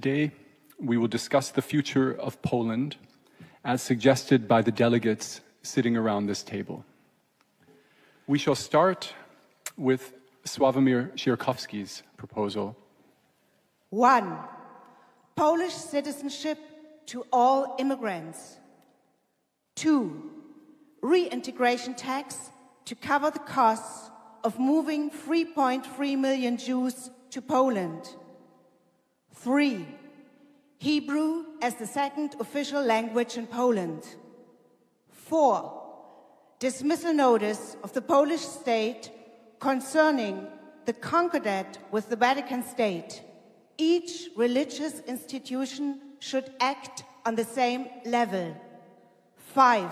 Today, we will discuss the future of Poland as suggested by the delegates sitting around this table. We shall start with Sławomir Sierkowski's proposal. 1. Polish citizenship to all immigrants. 2. Reintegration tax to cover the costs of moving 3.3 million Jews to Poland. 3. Hebrew as the second official language in Poland. 4. Dismissal notice of the Polish state concerning the concordat with the Vatican State. Each religious institution should act on the same level. 5.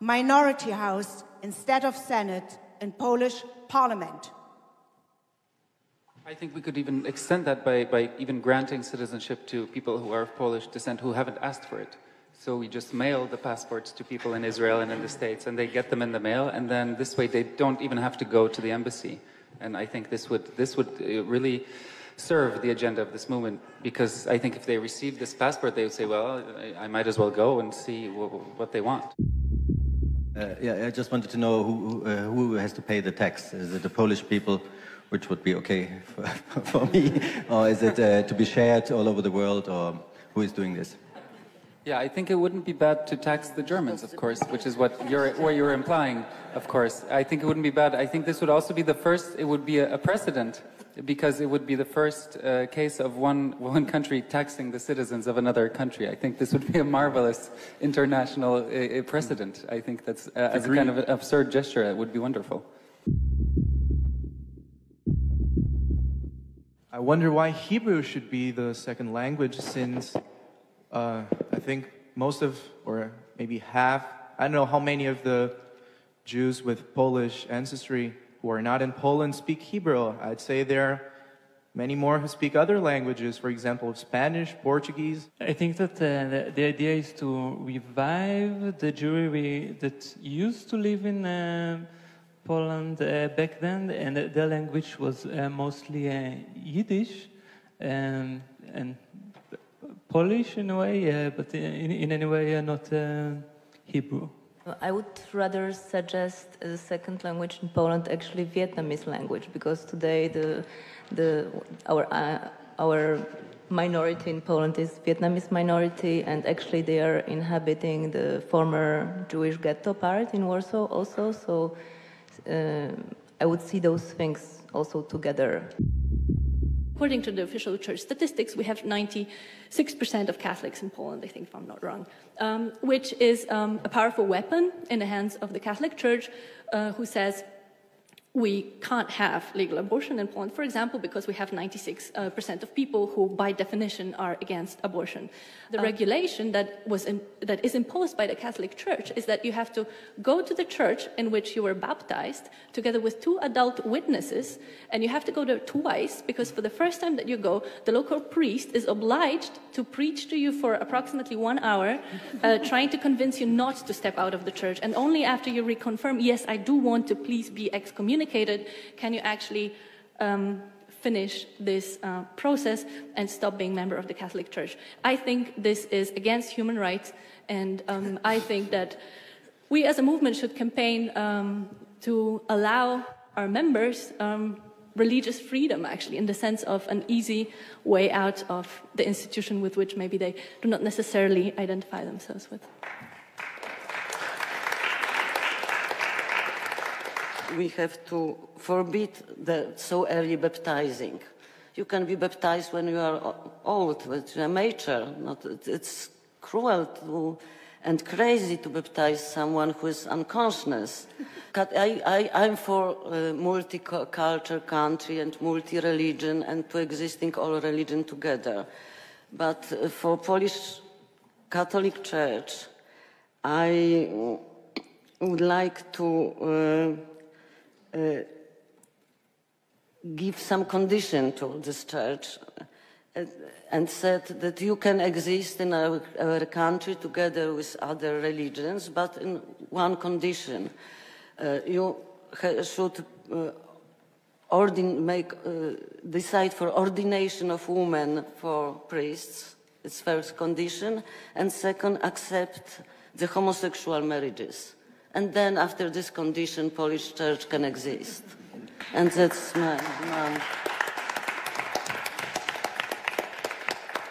Minority house instead of Senate in Polish Parliament. I think we could even extend that by even granting citizenship to people who are of Polish descent who haven't asked for it. So we just mail the passports to people in Israel and in the States, and they get them in the mail, and then this way they don't even have to go to the embassy. And I think this would really serve the agenda of this movement, because I think if they received this passport, they would say, well, I might as well go and see what they want. I just wanted to know who has to pay the tax. Is it the Polish people, which would be okay for me, or is it to be shared all over the world, or who is doing this? Yeah, I think it wouldn't be bad to tax the Germans, of course, which is what you're implying, of course. I think it wouldn't be bad. I think this would also be the first, it would be a precedent, because it would be the first case of one country taxing the citizens of another country. I think this would be a marvelous international precedent. I think that's, as a kind of an absurd gesture, it would be wonderful. I wonder why Hebrew should be the second language, since I think most of, or maybe half, I don't know how many of the Jews with Polish ancestry who are not in Poland speak Hebrew. I'd say there are many more who speak other languages, for example, Spanish, Portuguese. I think that the idea is to revive the Jewry that used to live in Poland back then, and their language was mostly Yiddish and Polish in a way, but in any way not Hebrew. I would rather suggest as a second language in Poland actually Vietnamese language, because today our minority in Poland is Vietnamese minority, and actually they are inhabiting the former Jewish ghetto part in Warsaw also. So I would see those things also together. According to the official church statistics, we have 96% of Catholics in Poland, I think, if I'm not wrong, which is a powerful weapon in the hands of the Catholic Church, who says we can't have legal abortion in Poland, for example, because we have 96% of people who, by definition, are against abortion. The regulation that is imposed by the Catholic Church is that you have to go to the church in which you were baptized, together with 2 adult witnesses, and you have to go there twice, because for the first time that you go, the local priest is obliged to preach to you for approximately 1 hour, trying to convince you not to step out of the church, and only after you reconfirm, yes, I do want to please be excommunicated, can you actually finish this process and stop being a member of the Catholic Church. I think this is against human rights, and I think that we as a movement should campaign to allow our members religious freedom, actually, in the sense of an easy way out of the institution with which maybe they do not necessarily identify themselves with. We have to forbid the so early baptizing. You can be baptized when you are old, with a mature. It's cruel and crazy to baptize someone who is unconscious. I'm for a multicultural country and multi-religion and coexisting all religion together. But for Polish Catholic Church, I would like to give some condition to this church and said that you can exist in our country together with other religions, but in one condition. You should decide for ordination of women for priests. It's first condition. And second, accept the homosexual marriages. And then after this condition, Polish church can exist. And that's my...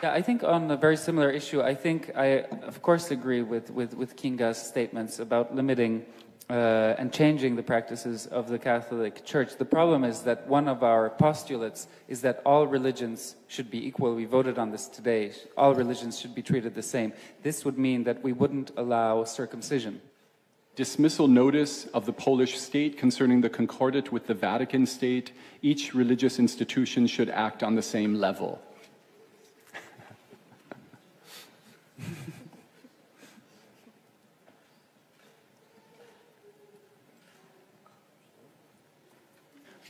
Yeah, I think on a very similar issue, I think I, of course, agree with Kinga's statements about limiting and changing the practices of the Catholic Church. The problem is that one of our postulates is that all religions should be equal. We voted on this today. All religions should be treated the same. This would mean that we wouldn't allow circumcision. Dismissal notice of the Polish state concerning the concordat with the Vatican state. Each religious institution should act on the same level.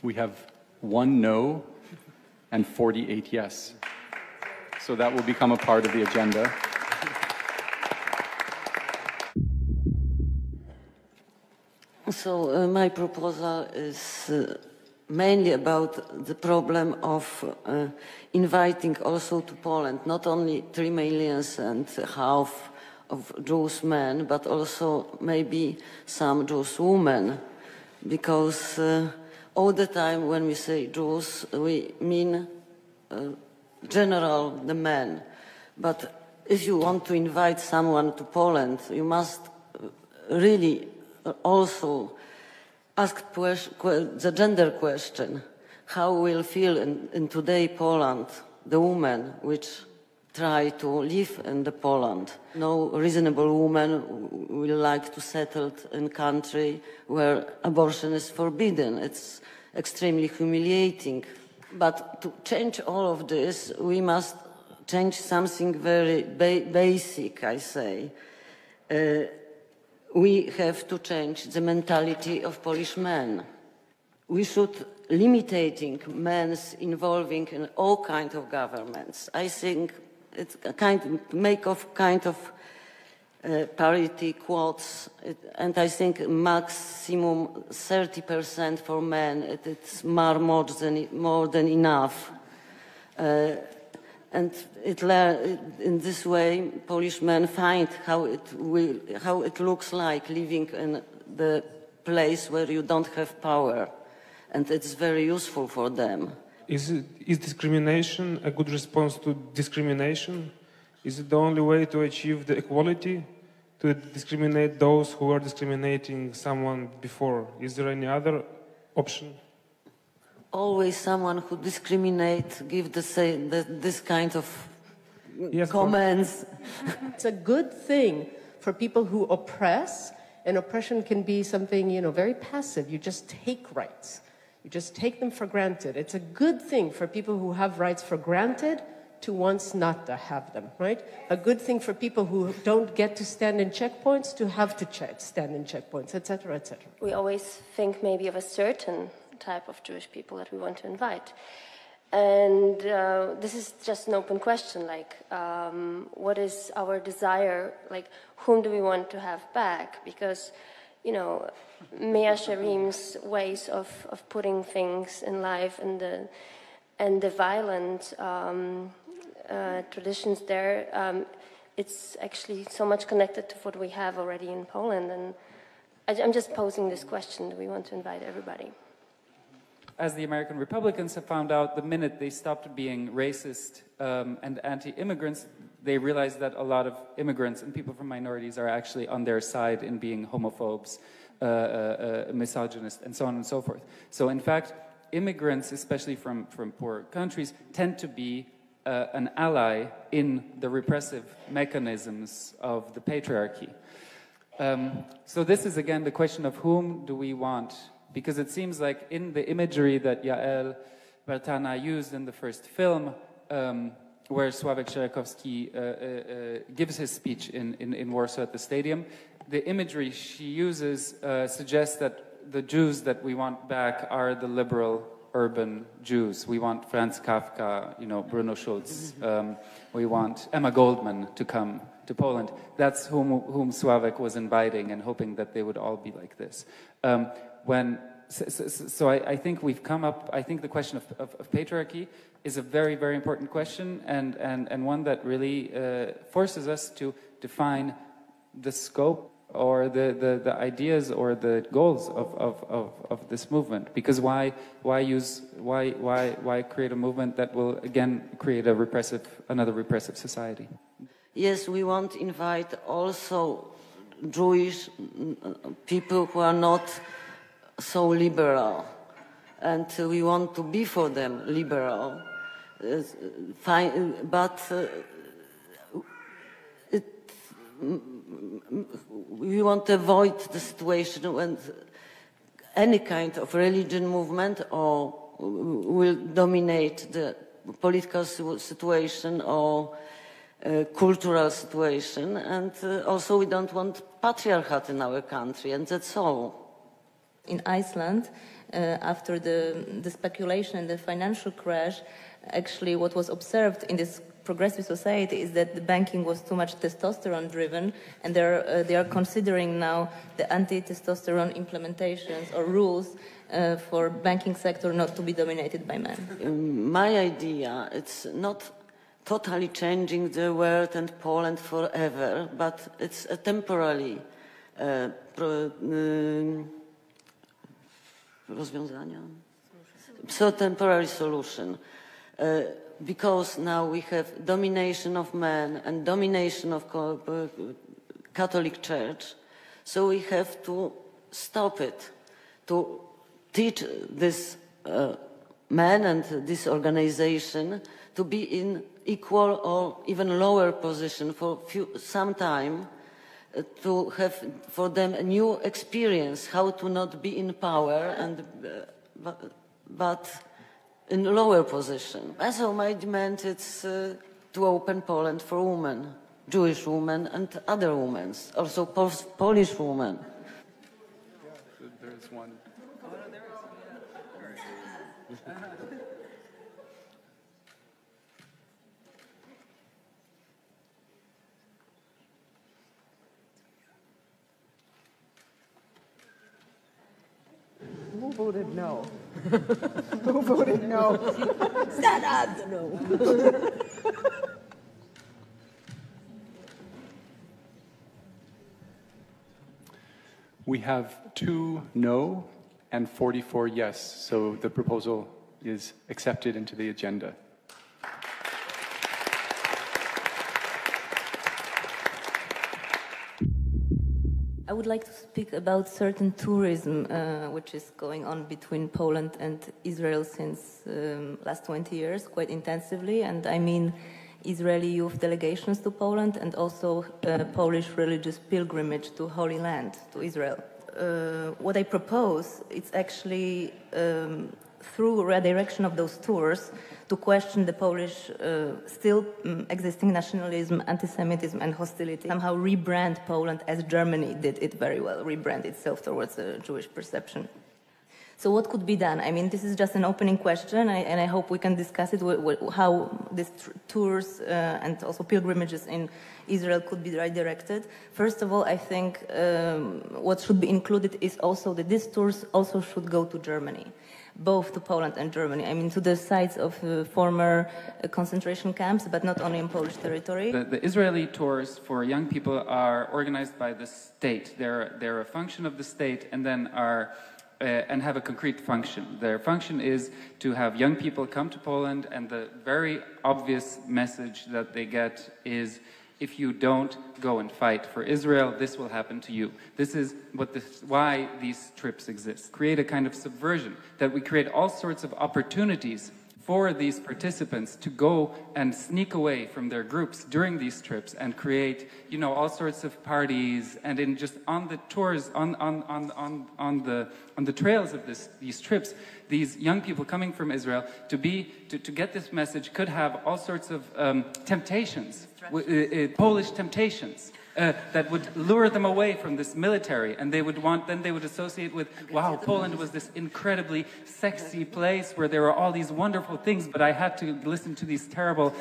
We have 1 no and 48 yes. So that will become a part of the agenda. So my proposal is mainly about the problem of inviting also to Poland not only 3 million and half of Jewish men, but also maybe some Jewish women, because all the time when we say Jews, we mean general, the men. But if you want to invite someone to Poland, you must really also ask the gender question. How will feel in today Poland, the women which try to live in the Poland? No reasonable woman will like to settle in a country where abortion is forbidden. It's extremely humiliating. But to change all of this, we must change something very basic, I say. We have to change the mentality of Polish men. We should limiting men's involving in all kinds of governments. I think it's a kind of parity quotes, and I think maximum 30% for men. It's more than enough. And in this way, Polish men find how it looks like living in the place where you don't have power, and it's very useful for them. Is discrimination a good response to discrimination? Is it the only way to achieve the equality? To discriminate those who are discriminating someone before? Is there any other option? Always someone who discriminates give this kind of comments. It's a good thing for people who oppress, and oppression can be something, very passive. You just take rights. You just take them for granted. It's a good thing for people who have rights for granted to once not to have them, right? A good thing for people who don't get to stand in checkpoints to have to stand in checkpoints, etc., etc. We always think maybe of a certain type of Jewish people that we want to invite. And this is just an open question, like, what is our desire? Like, whom do we want to have back? Because, Mea Shearim's ways of putting things in life and the violent traditions there, it's actually so much connected to what we have already in Poland. And I'm just posing this question: do we want to invite everybody? As the American Republicans have found out, the minute they stopped being racist and anti-immigrants, they realized that a lot of immigrants and people from minorities are actually on their side in being homophobes, misogynists, and so on and so forth. So in fact, immigrants, especially from poor countries, tend to be an ally in the repressive mechanisms of the patriarchy. So this is again the question of whom do we want? Because it seems like in the imagery that Yael Bartana used in the first film, where Sławek Sierakowski gives his speech in Warsaw at the stadium, the imagery she uses suggests that the Jews that we want back are the liberal urban Jews. We want Franz Kafka, Bruno Schulz. We want Emma Goldman to come to Poland. That's whom Sławek was inviting and hoping that they would all be like this. When So I think we've come up, I think the question of patriarchy is a very, very important question, and one that really forces us to define the scope or the ideas or the goals of this movement. Because why create a movement that will again create another repressive society? Yes, we want to invite also Jewish people who are not so liberal, and we want to be for them liberal, but we want to avoid the situation when any kind of religion movement will dominate the political situation or cultural situation, and also we don't want patriarchat in our country, and that's all. In Iceland, after the speculation and the financial crash, actually what was observed in this progressive society is that the banking was too much testosterone driven, and they are considering now the anti-testosterone implementations or rules for banking sector not to be dominated by men. My idea, it's not totally changing the world and Poland forever, but it's a temporary temporary solution. Because now we have domination of men and domination of Catholic Church, so we have to stop it, to teach this men and this organization to be in equal or even lower position for some time, to have for them a new experience how to not be in power and but in lower position. So my demand is to open Poland for women, Jewish women and other women, also Polish women. There's one. Who voted no? Who voted no? Stand up! No. We have 2 no and 44 yes, so the proposal is accepted into the agenda. I would like to speak about certain tourism which is going on between Poland and Israel since last 20 years, quite intensively, and I mean Israeli youth delegations to Poland and also Polish religious pilgrimage to Holy Land, to Israel. What I propose is actually through redirection of those tours to question the Polish still existing nationalism, anti-Semitism and hostility. Somehow rebrand Poland as Germany did it very well, rebrand itself towards a Jewish perception. So what could be done? I mean, this is just an opening question, and I hope we can discuss it, how these tours and also pilgrimages in Israel could be redirected. First of all, I think what should be included is also that these tours also should go to Germany, both to Poland and Germany. I mean, to the sites of former concentration camps, but not only in Polish territory. The Israeli tours for young people are organized by the state. They're a function of the state, and then are and have a concrete function. Their function is to have young people come to Poland, and the very obvious message that they get is, if you don't go and fight for Israel, this will happen to you. This is why these trips exist. Create a kind of subversion, that we create all sorts of opportunities for these participants to go and sneak away from their groups during these trips and create, you know, all sorts of parties, and in just on the tours, on the trails of these trips, these young people coming from Israel to get this message could have all sorts of temptations, Polish temptations. That would lure them away from this military, and they would associate with, wow, Poland was this incredibly sexy place where there were all these wonderful things, but I had to listen to these terrible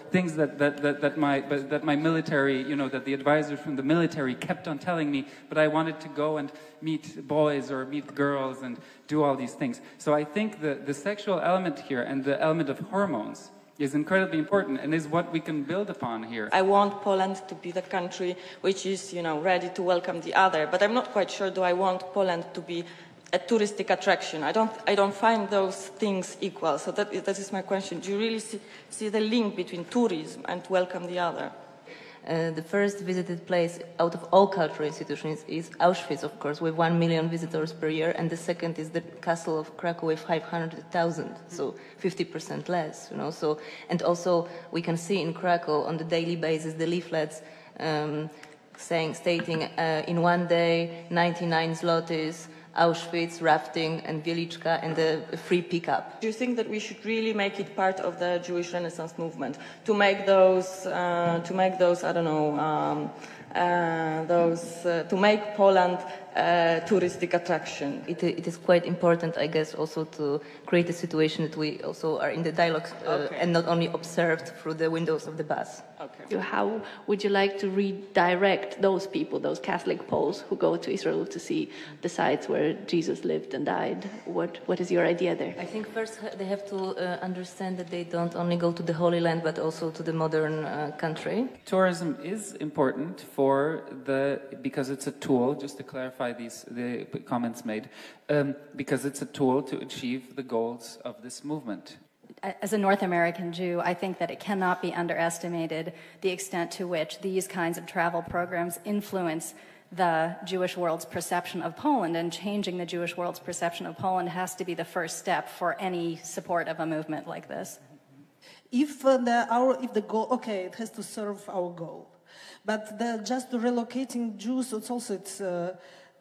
things that my military, that the advisors from the military kept on telling me. But I wanted to go and meet boys or meet girls and do all these things. So I think the sexual element here and the element of hormones is incredibly important and is what we can build upon here. I want Poland to be the country which is, ready to welcome the other, but I'm not quite sure, do I want Poland to be a touristic attraction? I don't find those things equal. So that is my question. Do you really see the link between tourism and welcome the other? The first visited place out of all cultural institutions is Auschwitz, of course, with 1 million visitors per year, and the second is the castle of Krakow with 500,000, so 50% less, So, and also we can see in Krakow on the daily basis the leaflets stating in one day 99 zlotys, Auschwitz, rafting, and Wieliczka, and the free pickup. Do you think that we should really make it part of the Jewish Renaissance movement to make those, I don't know, to make Poland a touristic attraction? It is quite important, I guess, also to create a situation that we also are in the dialogue and not only observed through the windows of the bus. Okay. How would you like to redirect those people, those Catholic Poles who go to Israel to see the sites where Jesus lived and died? What is your idea there? I think first they have to understand that they don't only go to the Holy Land but also to the modern country. Tourism is important because it's a tool, just to clarify the comments made, because it's a tool to achieve the goals of this movement. As a North American Jew, I think that it cannot be underestimated the extent to which these kinds of travel programs influence the Jewish world's perception of Poland, and changing the Jewish world's perception of Poland has to be the first step for any support of a movement like this. If the goal, it has to serve our goal, but just relocating Jews, it's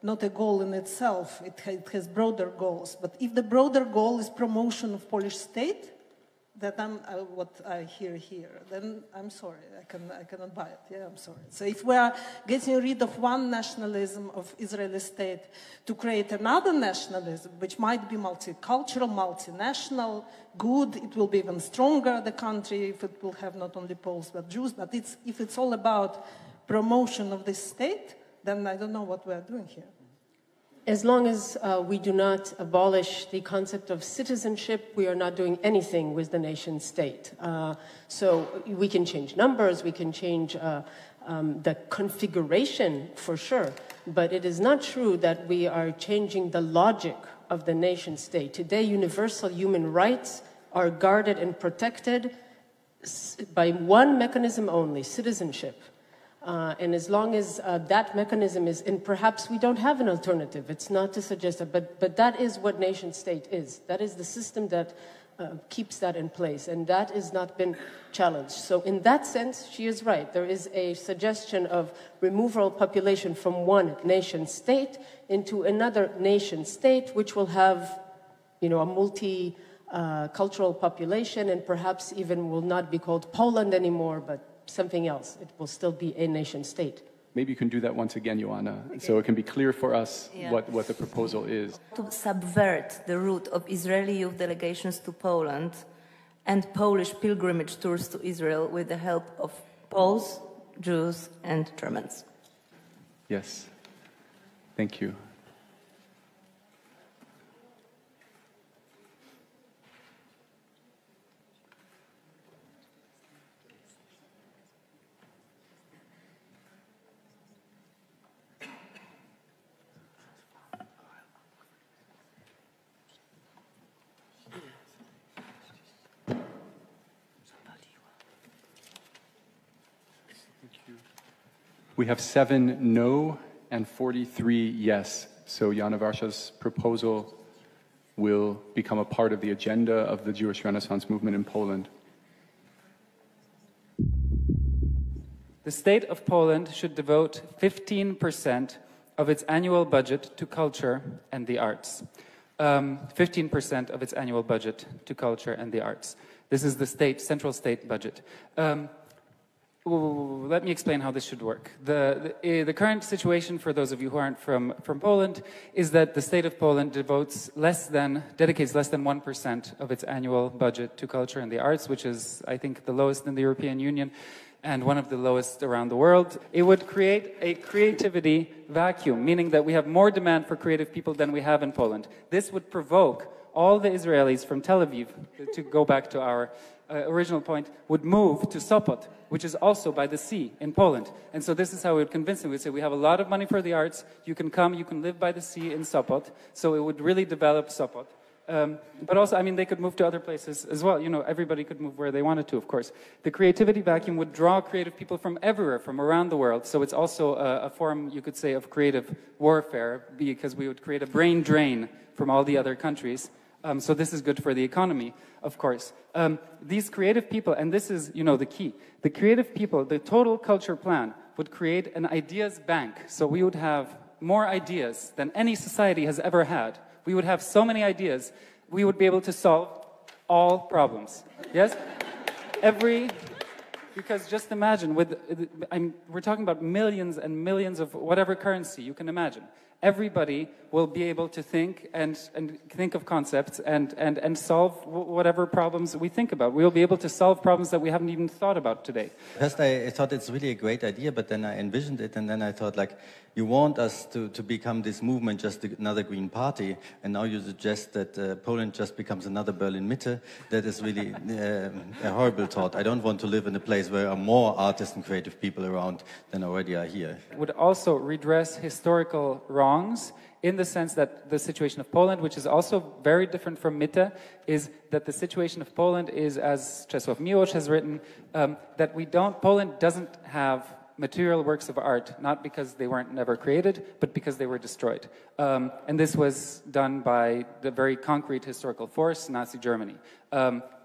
not a goal in itself. It has broader goals. But if the broader goal is promotion of Polish state, that what I hear here, then I'm sorry, I cannot buy it. Yeah, I'm sorry. So if we are getting rid of one nationalism of Israeli state to create another nationalism, which might be multicultural, multinational, good, it will be even stronger, the country, if it will have not only Poles but Jews. But if it's all about promotion of this state, then I don't know what we are doing here. As long as we do not abolish the concept of citizenship, we are not doing anything with the nation state. So we can change numbers, we can change the configuration for sure, but it is not true that we are changing the logic of the nation state. Today, universal human rights are guarded and protected by one mechanism only, citizenship. And as long as that mechanism is, and perhaps we don't have an alternative, it's not to suggest that, but that is what nation state is. That is the system that keeps that in place, and that has not been challenged. So in that sense, she is right. There is a suggestion of removal of population from one nation state into another nation state, which will have, a multi-cultural population, and perhaps even will not be called Poland anymore, but something else. It will still be a nation state. Maybe you can do that once again, Joanna, so it can be clear for us what the proposal is. To subvert the route of Israeli youth delegations to Poland and Polish pilgrimage tours to Israel with the help of Poles, Jews, and Germans. Yes. Thank you. We have 7 no and 43 yes. So Jana Warsza's proposal will become a part of the agenda of the Jewish Renaissance movement in Poland. The state of Poland should devote 15% of its annual budget to culture and the arts. 15% of its annual budget to culture and the arts. This is the central state budget. Let me explain how this should work. The current situation, for those of you who aren't from Poland, is that the state of Poland dedicates less than 1% of its annual budget to culture and the arts, which is, I think, the lowest in the European Union and one of the lowest around the world. It would create a creativity vacuum, meaning that we have more demand for creative people than we have in Poland. This would provoke all the Israelis from Tel Aviv, to go back to our original point, would move to Sopot, which is also by the sea in Poland. And so this is how we would convince them. We'd say, we have a lot of money for the arts, you can come, you can live by the sea in Sopot. So it would really develop Sopot. But also, I mean, they could move to other places as well. You know, everybody could move where they wanted to, of course. The creativity vacuum would draw creative people from everywhere, from around the world. So it's also a form, you could say, of creative warfare, because we would create a brain drain from all the other countries. So this is good for the economy, of course. These creative people, and this is, you know, the key. The creative people, the total culture plan would create an ideas bank. So we would have more ideas than any society has ever had. We would have so many ideas, we would be able to solve all problems. Yes? Because just imagine, we're talking about millions and millions of whatever currency you can imagine. Everybody will be able to think and think of concepts and solve whatever problems we think about. We'll be able to solve problems that we haven't even thought about today. First, I thought it's really a great idea, but then I envisioned it, and then I thought, like, you want us to become this movement, just another Green Party, and now you suggest that Poland just becomes another Berlin Mitte. That is really a horrible thought. I don't want to live in a place where there are more artists and creative people around than already are here. It would also redress historical wrongs, in the sense that the situation of Poland, which is also very different from Mitte, is that the situation of Poland is, as Czesław Miłosz has written, that Poland doesn't have material works of art, not because they weren't never created, but because they were destroyed. And this was done by the very concrete historical force, Nazi Germany.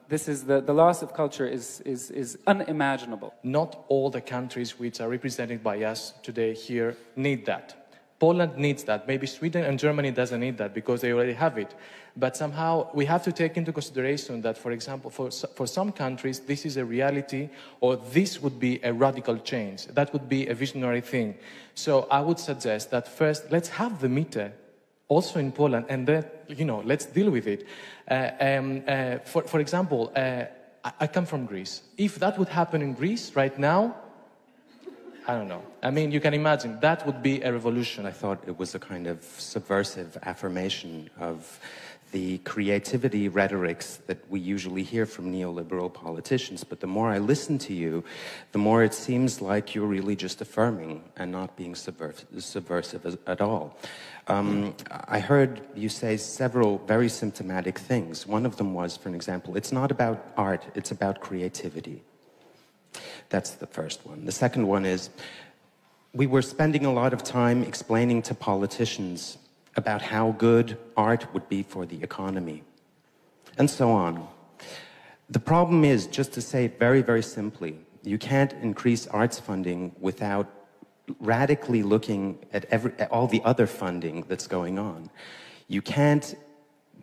This is the loss of culture is unimaginable. Not all the countries which are represented by us today here need that. Poland needs that. Maybe Sweden and Germany doesn't need that because they already have it. But somehow we have to take into consideration that, for example, for some countries, this is a reality, or this would be a radical change. That would be a visionary thing. So I would suggest that first, let's have the Mitte also in Poland, and then, you know, let's deal with it. For example, I come from Greece. If that would happen in Greece right now, I don't know. I mean, you can imagine, that would be a revolution. I thought it was a kind of subversive affirmation of the creativity rhetorics that we usually hear from neoliberal politicians. But the more I listen to you, the more it seems like you're really just affirming and not being subversive at all. I heard you say several very symptomatic things. One of them was, for an example, it's not about art, it's about creativity. That's the first one. The second one is, we were spending a lot of time explaining to politicians about how good art would be for the economy, and so on. The problem is, just to say it very, very simply, you can't increase arts funding without radically looking at all the other funding that's going on. You can't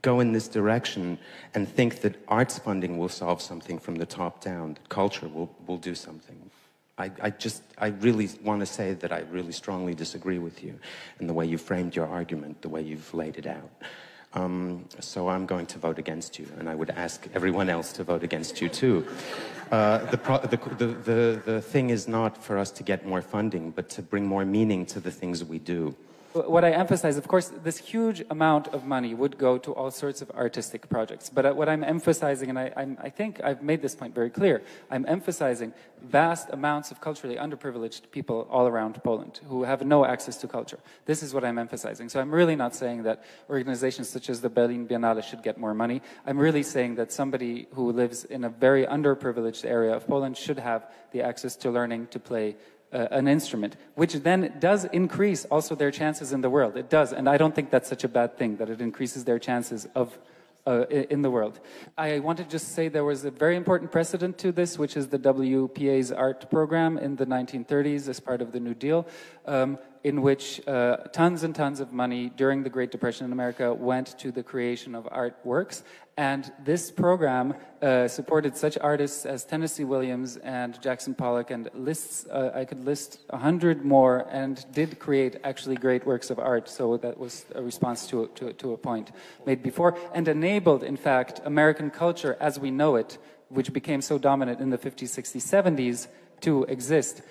go in this direction and think that arts funding will solve something from the top down, that culture will do something. I really want to say that I really strongly disagree with you in the way you framed your argument, the way you've laid it out. So I'm going to vote against you, and I would ask everyone else to vote against you too. The thing is not for us to get more funding, but to bring more meaning to the things we do. What I emphasize, of course, this huge amount of money would go to all sorts of artistic projects. But what I'm emphasizing, and I think I've made this point very clear, I'm emphasizing vast amounts of culturally underprivileged people all around Poland who have no access to culture. This is what I'm emphasizing. So I'm really not saying that organizations such as the Berlin Biennale should get more money. I'm really saying that somebody who lives in a very underprivileged area of Poland should have the access to learning to play an instrument, which then does increase also their chances in the world. It does, and I don't think that's such a bad thing, that it increases their chances of in the world. I want to just say there was a very important precedent to this, which is the WPA's art program in the 1930s as part of the New Deal. in which tons and tons of money during the Great Depression in America went to the creation of artworks. And this program supported such artists as Tennessee Williams and Jackson Pollock, and I could list 100 more, and did create actually great works of art. So that was a response to a point made before, and enabled, in fact, American culture as we know it, which became so dominant in the 50s, 60s, 70s, to exist.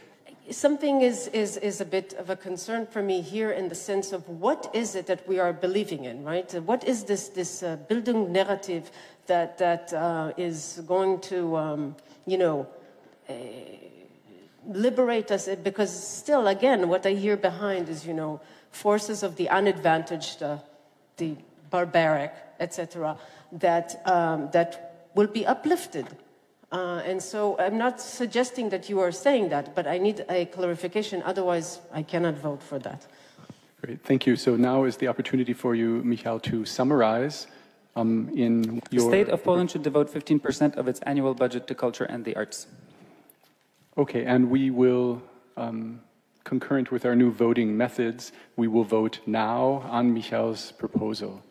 Something is a bit of a concern for me here in the sense of what is it that we are believing in, right? What is this Bildung narrative that is going to, liberate us? Because still, again, what I hear behind is, forces of the unadvantaged, the barbaric, etc., that will be uplifted. And so I'm not suggesting that you are saying that, but I need a clarification. Otherwise, I cannot vote for that. Great, thank you. So now is the opportunity for you, Michał, to summarize in your... The state of Poland should devote 15% of its annual budget to culture and the arts. Okay, and we will, concurrent with our new voting methods, we will vote now on Michał's proposal.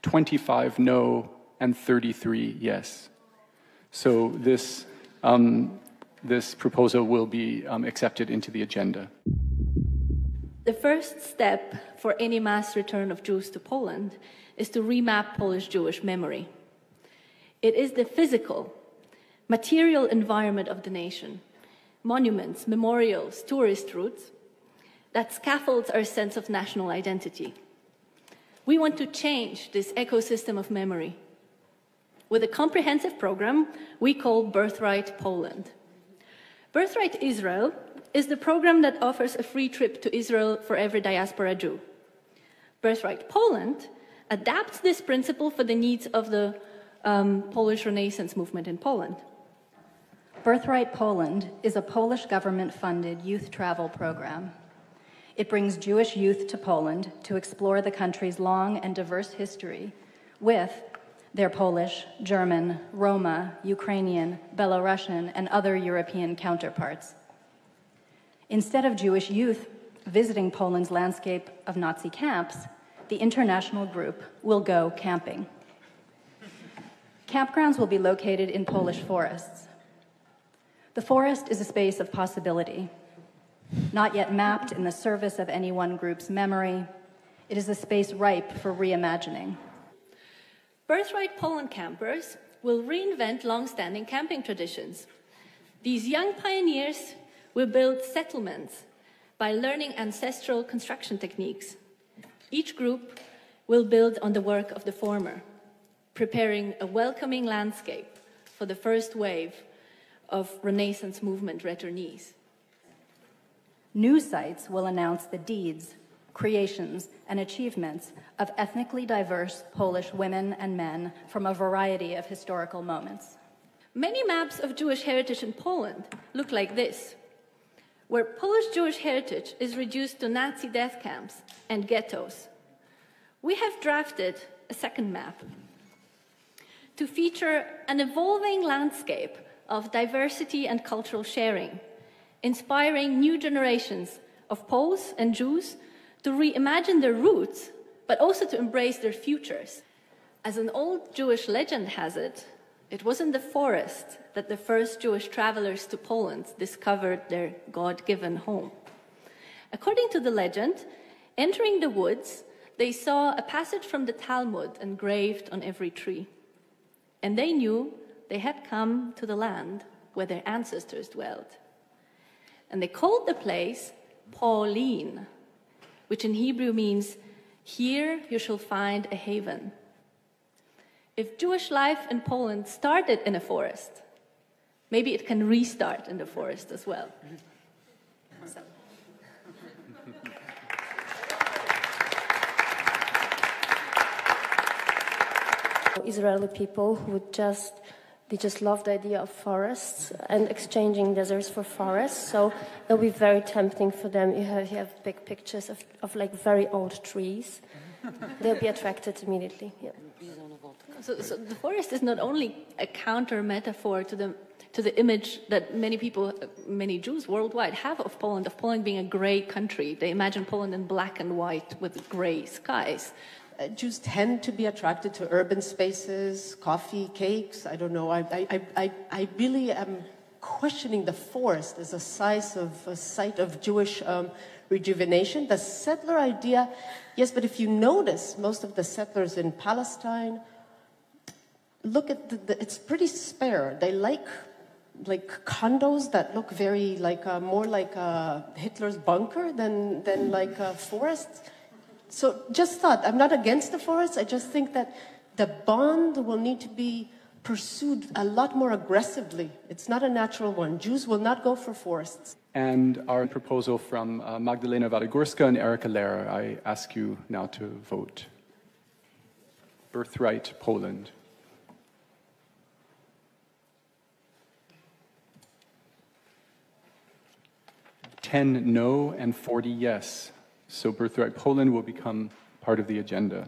$25 no and 33 yes. So this proposal will be accepted into the agenda. The first step for any mass return of Jews to Poland is to remap Polish Jewish memory. It is the physical, material environment of the nation, monuments, memorials, tourist routes, that scaffolds our sense of national identity. We want to change this ecosystem of memory with a comprehensive program we call Birthright Poland. Birthright Israel is the program that offers a free trip to Israel for every diaspora Jew. Birthright Poland adapts this principle for the needs of the Polish Renaissance movement in Poland. Birthright Poland is a Polish government-funded youth travel program. It brings Jewish youth to Poland to explore the country's long and diverse history with their Polish, German, Roma, Ukrainian, Belarusian, and other European counterparts. Instead of Jewish youth visiting Poland's landscape of Nazi camps, the international group will go camping. Campgrounds will be located in Polish forests. The forest is a space of possibility. Not yet mapped in the service of any one group's memory, it is a space ripe for reimagining. Birthright Poland campers will reinvent long-standing camping traditions. These young pioneers will build settlements by learning ancestral construction techniques. Each group will build on the work of the former, preparing a welcoming landscape for the first wave of Renaissance movement returnees. New sites will announce the deeds, creations, and achievements of ethnically diverse Polish women and men from a variety of historical moments. Many maps of Jewish heritage in Poland look like this, where Polish Jewish heritage is reduced to Nazi death camps and ghettos. We have drafted a second map to feature an evolving landscape of diversity and cultural sharing, inspiring new generations of Poles and Jews to reimagine their roots, but also to embrace their futures. As an old Jewish legend has it, it was in the forest that the first Jewish travelers to Poland discovered their God-given home. According to the legend, entering the woods, they saw a passage from the Talmud engraved on every tree. And they knew they had come to the land where their ancestors dwelt. And they called the place Pauline, which in Hebrew means, "Here you shall find a haven." If Jewish life in Poland started in a forest, maybe it can restart in the forest as well. So. Israeli people who they just love the idea of forests and exchanging deserts for forests. So it'll be very tempting for them. You have big pictures of like very old trees. They'll be attracted immediately. Yeah. So the forest is not only a counter metaphor to the image that many Jews worldwide have of Poland being a grey country. They imagine Poland in black and white with grey skies. Jews tend to be attracted to urban spaces, coffee, cakes. I don't know. I really am questioning the forest as a site of Jewish rejuvenation. The settler idea, yes, but if you notice, most of the settlers in Palestine, look at it's pretty spare. They like condos that look very more like Hitler's bunker than like forests. So just thought, I'm not against the forest, I just think that the bond will need to be pursued a lot more aggressively. It's not a natural one. Jews will not go for forests. And our proposal from Magdalena Wadegórska and Erika Lehrer, I ask you now to vote. Birthright Poland. $10 no and 40 yes. So Birthright Poland will become part of the agenda.